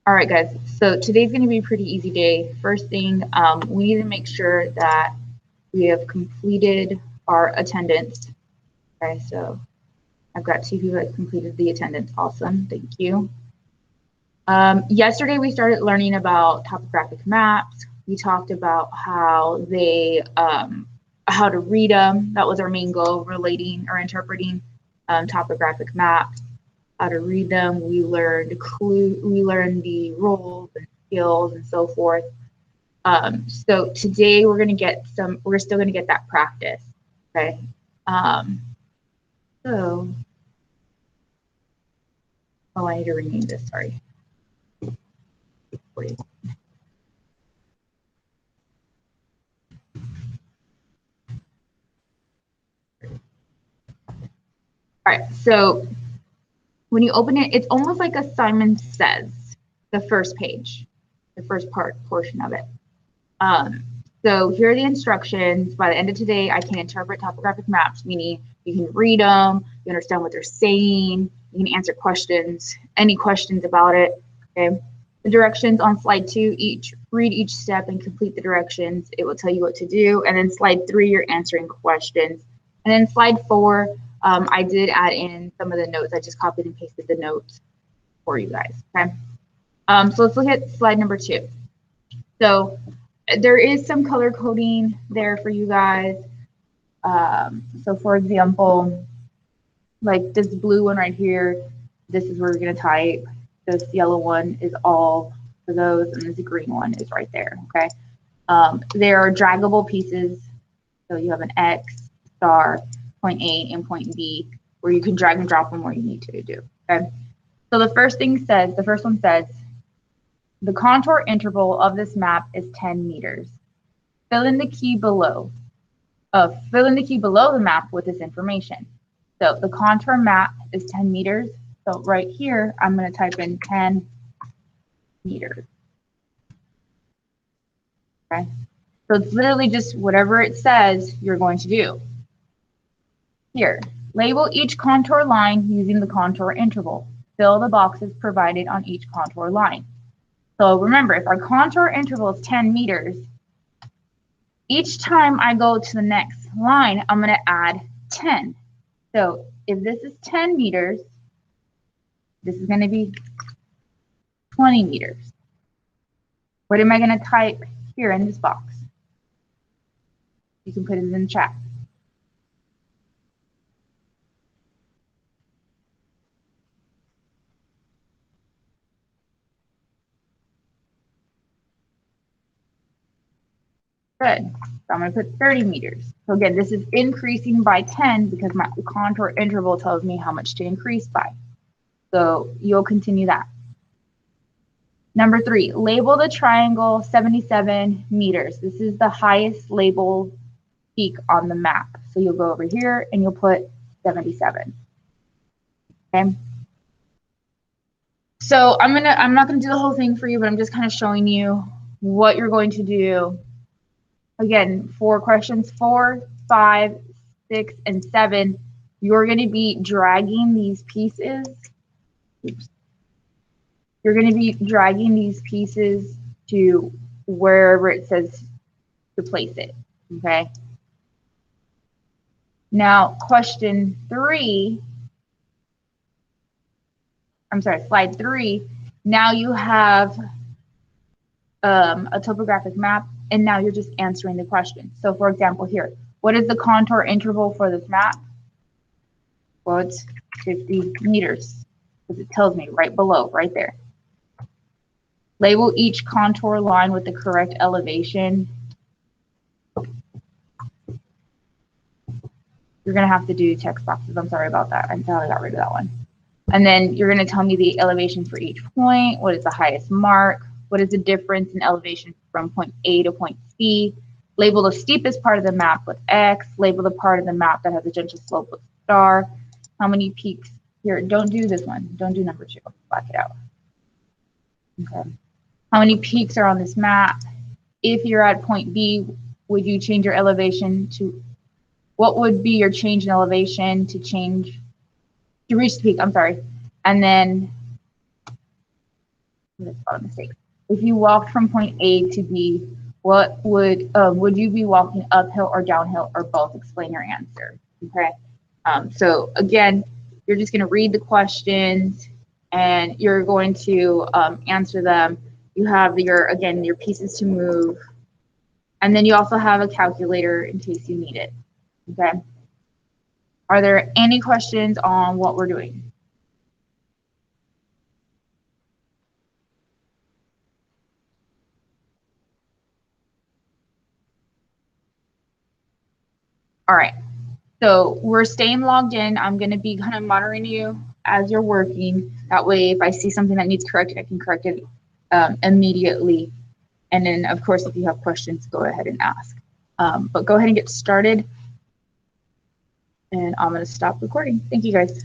All right, guys. So today's going to be a pretty easy day. First thing, we need to make sure that we have completed our attendance. Okay, so I've got 2 people that completed the attendance. Awesome. Thank you. Yesterday, we started learning about topographic maps. We talked about how they, how to read them. That was our main goal, relating or interpreting topographic maps. How to read them. We learned the roles and skills and so forth. So today we're still gonna get that practice. Okay. So I need to rename this, sorry. All right, so when you open it, it's almost like a Simon Says, the first page, the first portion of it. So here are the instructions. By the end of today, I can interpret topographic maps, meaning you can read them, you understand what they're saying, you can answer questions, any questions about it. Okay. The directions on slide 2, read each step and complete the directions. It will tell you what to do. And then slide 3, you're answering questions. And then slide 4, I did add in some of the notes. I just copied and pasted the notes for you guys. Okay. So let's look at slide number 2. So there is some color coding there for you guys. So for example, like this blue one right here, this is where we're going to type. This yellow one is all for those, and this green one is right there. Okay. There are draggable pieces. So you have an X, star, point A, and point B, where you can drag and drop them where you need to do. Okay. So the first one says, the contour interval of this map is 10 meters. Fill in the key below. Fill in the key below the map with this information. So the contour map is 10 meters. So right here, I'm going to type in 10 meters. Okay. So it's literally just whatever it says you're going to do. Here, label each contour line using the contour interval. Fill the boxes provided on each contour line. So remember, if our contour interval is 10 meters, each time I go to the next line, I'm going to add 10. So if this is 10 meters, this is going to be 20 meters. What am I going to type here in this box? You can put it in the chat. Good. So I'm going to put 30 meters. So again, this is increasing by 10 because my contour interval tells me how much to increase by. So you'll continue that. Number 3, label the triangle 77 meters. This is the highest labeled peak on the map. So you'll go over here and you'll put 77. Okay. So I'm not gonna do the whole thing for you, but I'm just kind of showing you what you're going to do. Again, for questions 4, 5, 6, and 7, you're going to be dragging these pieces. Oops. You're going to be dragging these pieces to wherever it says to place it. Okay. Now, question 3. I'm sorry, slide 3. Now you have a topographic map, and now you're just answering the question. So for example here, what is the contour interval for this map? Well, it's 50 meters, because it tells me right below, right there. Label each contour line with the correct elevation. You're gonna have to do text boxes. I'm sorry about that. I probably got rid of that one. And then you're gonna tell me the elevation for each point. What is the highest mark? What is the difference in elevation from point A to point C? Label the steepest part of the map with X. Label the part of the map that has a gentle slope with star. How many peaks? Here, don't do this one. Don't do number 2. Black it out. Okay. How many peaks are on this map? If you're at point B, would you change your elevation to, what would be your change in elevation to reach the peak? I'm sorry. And then That's a mistake. If you walked from point A to B, what would you be walking uphill or downhill or both? Explain your answer. Okay. So again, you're just going to read the questions and you're going to answer them. You have your pieces to move, and then you also have a calculator in case you need it. Okay. Are there any questions on what we're doing? All right. So we're staying logged in. I'm going to be kind of monitoring you as you're working. That way, if I see something that needs corrected, I can correct it immediately. And then, of course, if you have questions, go ahead and ask. But go ahead and get started. And I'm going to stop recording. Thank you, guys.